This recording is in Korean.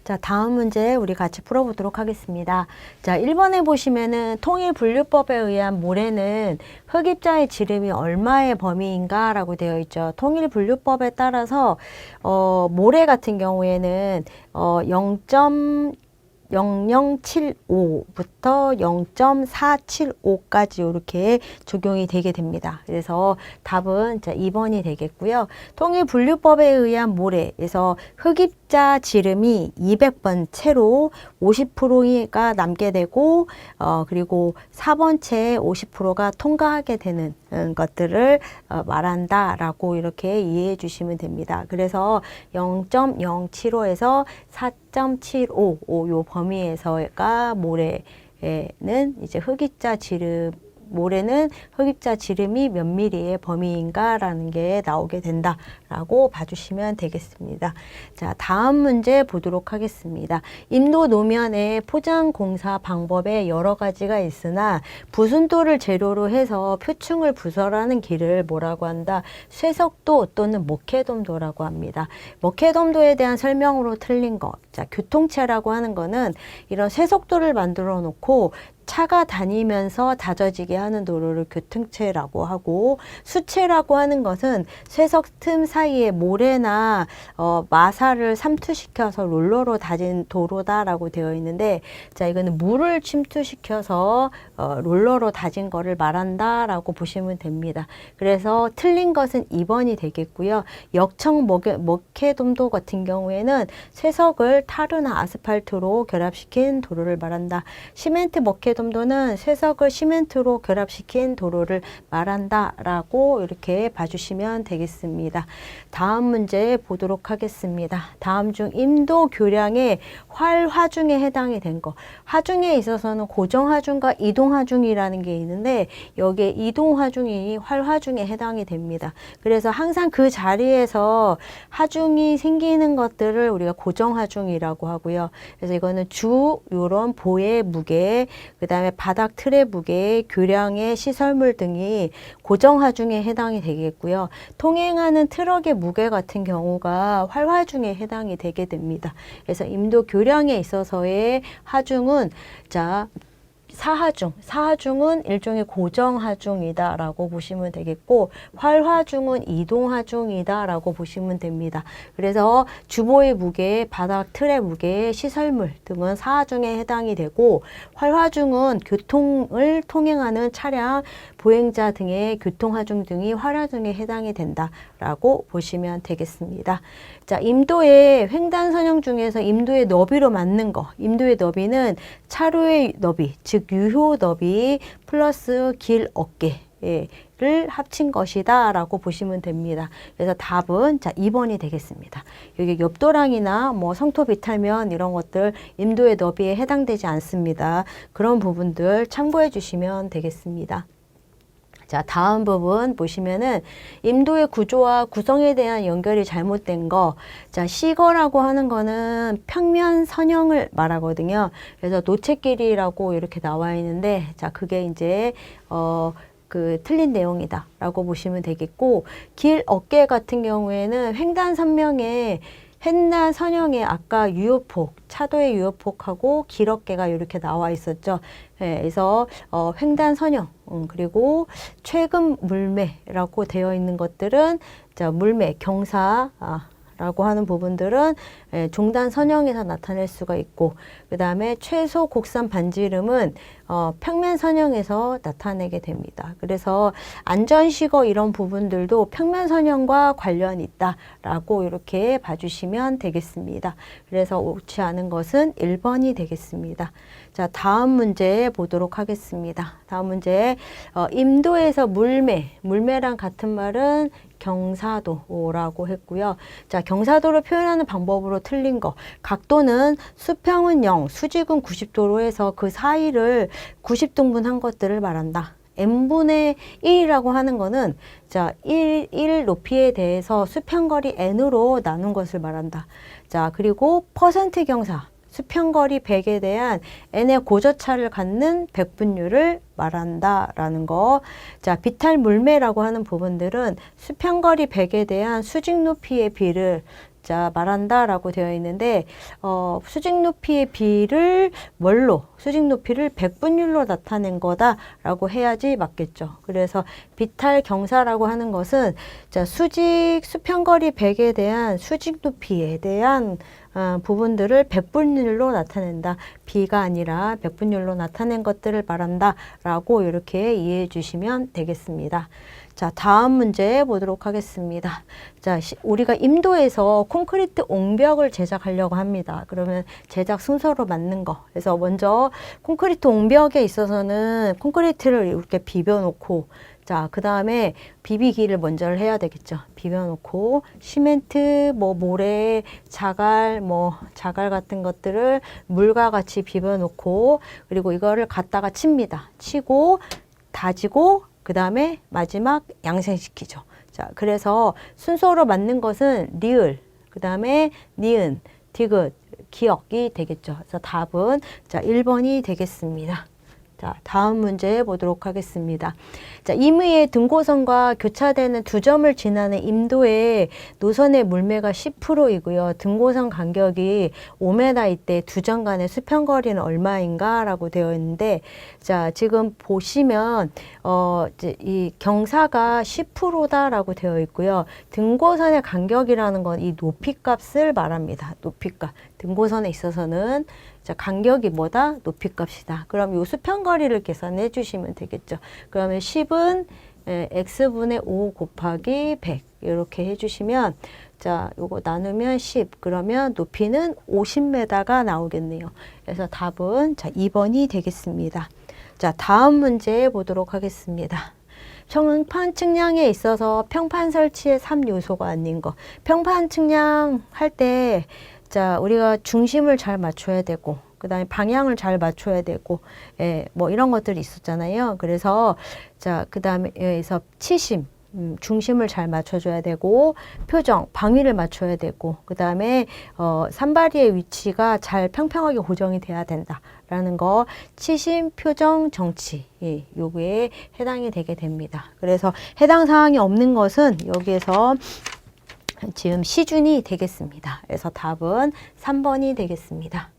자, 다음 문제 우리 같이 풀어보도록 하겠습니다. 자, 1번에 보시면은 통일분류법에 의한 모래는 흑입자의 지름이 얼마의 범위인가 라고 되어 있죠. 통일분류법에 따라서 모래 같은 경우에는 0.0075부터 0.475까지 이렇게 적용이 되게 됩니다. 그래서 답은 자 2번이 되겠고요. 통일분류법에 의한 모래에서 흑입자 지름이 200번 채로 50%가 남게 되고 그리고 4번 채 50%가 통과하게 되는 것들을 말한다 라고 이렇게 이해해 주시면 됩니다. 그래서 0.075에서 4.75 요 범위에서가 모래는 이제 흑입자 지름 모래는 흑입자 지름이 몇 미리의 범위인가 라는 게 나오게 된다 라고 봐주시면 되겠습니다. 자, 다음 문제 보도록 하겠습니다. 인도 노면의 포장 공사 방법에 여러 가지가 있으나 부순도를 재료로 해서 표층을 부설하는 길을 뭐라고 한다? 쇠석도 또는 목회돔도라고 합니다. 목회돔도에 대한 설명으로 틀린 거. 자, 교통체라고 하는 거는 이런 쇠석도를 만들어 놓고 차가 다니면서 다져지게 하는 도로를 교통체라고 하고, 수체라고 하는 것은 쇠석 틈 사이에 모래나 마사를 삼투시켜서 롤러로 다진 도로다라고 되어 있는데, 자, 이거는 물을 침투시켜서 롤러로 다진 거를 말한다라고 보시면 됩니다. 그래서 틀린 것은 2번이 되겠고요. 역청 목회돔도 같은 경우에는 쇠석을 타르나 아스팔트로 결합시킨 도로를 말한다. 시멘트 목회돔도는 쇠석을 시멘트로 결합시킨 도로를 말한다 라고 이렇게 봐주시면 되겠습니다. 다음 문제 보도록 하겠습니다. 다음 중 임도 교량의 활화중에 해당이 된 거. 하중에 있어서는 고정하중과 이동하중이라는 게 있는데 여기에 이동하중이 활화중에 해당이 됩니다. 그래서 항상 그 자리에서 하중이 생기는 것들을 우리가 고정하중이라고 하고요. 그래서 이거는 주 요런 보의 무게, 그 다음에 바닥 틀의 무게, 교량의 시설물 등이 고정하중에 해당이 되겠고요. 통행하는 트럭의 무게 같은 경우가 활화중에 해당이 되게 됩니다. 그래서 임도 교량에 있어서의 하중은 자 사하중은 일종의 고정하중이다 라고 보시면 되겠고, 활화중은 이동하중이다 라고 보시면 됩니다. 그래서 주보의 무게, 바닥 틀의 무게, 시설물 등은 사하중에 해당이 되고, 활화중은 교통을 통행하는 차량, 보행자 등의 교통하중 등이 활화중에 해당이 된다 라고 보시면 되겠습니다. 자, 임도의 횡단선형 중에서 임도의 너비로 맞는 거, 임도의 너비는 차로의 너비, 즉 유효 너비 플러스 길 어깨를 합친 것이다 라고 보시면 됩니다. 그래서 답은 자 2번이 되겠습니다. 여기 옆도랑이나 뭐 성토 비탈면 이런 것들 임도의 너비에 해당되지 않습니다. 그런 부분들 참고해 주시면 되겠습니다. 자, 다음 부분 보시면은 임도의 구조와 구성에 대한 연결이 잘못된 거. 자, 시거라고 하는 거는 평면 선형을 말하거든요. 그래서 노체길이라고 이렇게 나와 있는데, 자, 그게 이제 틀린 내용이다 라고 보시면 되겠고, 길 어깨 같은 경우에는 횡단 선형에 아까 유효폭, 차도의 유효폭하고 길 어깨가 이렇게 나와 있었죠. 네, 그래서 횡단 선형, 그리고 최근 물매라고 되어 있는 것들은 자, 물매, 경사 라고 하는 부분들은 종단 선형에서 나타낼 수가 있고, 그 다음에 최소 곡선 반지름은 평면 선형에서 나타내게 됩니다. 그래서 안전시거 이런 부분들도 평면 선형과 관련이 있다라고 이렇게 봐주시면 되겠습니다. 그래서 옳지 않은 것은 1번이 되겠습니다. 자, 다음 문제 보도록 하겠습니다. 다음 문제, 임도에서 물매랑 같은 말은 경사도라고 했고요. 자, 경사도를 표현하는 방법으로 틀린 거. 각도는 수평은 0, 수직은 90도로 해서 그 사이를 90등분한 것들을 말한다. n분의 1이라고 하는 거는 자, 1 높이에 대해서 수평거리 n으로 나눈 것을 말한다. 자, 그리고 퍼센트 경사. 수평거리 100에 대한 n의 고저차를 갖는 백분율을 말한다라는 거. 자, 비탈 물매라고 하는 부분들은 수평거리 100에 대한 수직 높이의 비를 자, 말한다라고 되어 있는데 수직 높이의 비를 뭘로? 수직 높이를 백분율로 나타낸 거다라고 해야지 맞겠죠. 그래서 비탈 경사라고 하는 것은 자, 수평거리 100에 대한 수직 높이에 대한 부분들을 백분율로 나타낸다. 비가 아니라 백분율로 나타낸 것들을 말한다. 라고 이렇게 이해해 주시면 되겠습니다. 자, 다음 문제 보도록 하겠습니다. 자, 우리가 임도에서 콘크리트 옹벽을 제작하려고 합니다. 그러면 제작 순서로 맞는 거. 그래서 먼저 콘크리트 옹벽에 있어서는 콘크리트를 이렇게 비벼놓고 자, 그 다음에 비비기를 먼저 해야 되겠죠. 비벼놓고 시멘트, 모래, 자갈 같은 것들을 물과 같이 비벼놓고 그리고 이거를 갖다가 칩니다. 치고 다지고 그 다음에 마지막 양생시키죠. 자, 그래서 순서로 맞는 것은 리을, 그 다음에 니은, 디귿, 기역이 되겠죠. 그래서 답은 자, 1번이 되겠습니다. 자, 다음 문제 보도록 하겠습니다. 자, 임의의 등고선과 교차되는 두 점을 지나는 임도의 노선의 물매가 10%이고요. 등고선 간격이 5m일 때 두 점 간의 수평거리는 얼마인가? 라고 되어 있는데, 자, 지금 보시면, 이제 이 경사가 10%다라고 되어 있고요. 등고선의 간격이라는 건 이 높이 값을 말합니다. 높이 값. 등고선에 있어서는 자, 간격이 뭐다? 높이 값이다. 그럼 이 수평거리를 계산해 주시면 되겠죠. 그러면 10은 x분의 5 곱하기 100 이렇게 해주시면 자, 요거 나누면 10 그러면 높이는 50m가 나오겠네요. 그래서 답은 자, 2번이 되겠습니다. 자, 다음 문제 보도록 하겠습니다. 평판 측량에 있어서 평판 설치의 3요소가 아닌 거. 평판 측량 할 때 자, 우리가 중심을 잘 맞춰야 되고, 그 다음에 방향을 잘 맞춰야 되고, 이런 것들이 있었잖아요. 그래서, 자, 그 다음에 여기서 치심, 중심을 잘 맞춰줘야 되고, 표정, 방위를 맞춰야 되고, 그 다음에, 산발이의 위치가 잘 평평하게 고정이 돼야 된다. 라는 거, 치심, 표정, 정치, 요거에 해당이 되게 됩니다. 그래서 해당 사항이 없는 것은 여기에서 지금 시준이 되겠습니다. 그래서 답은 3번이 되겠습니다.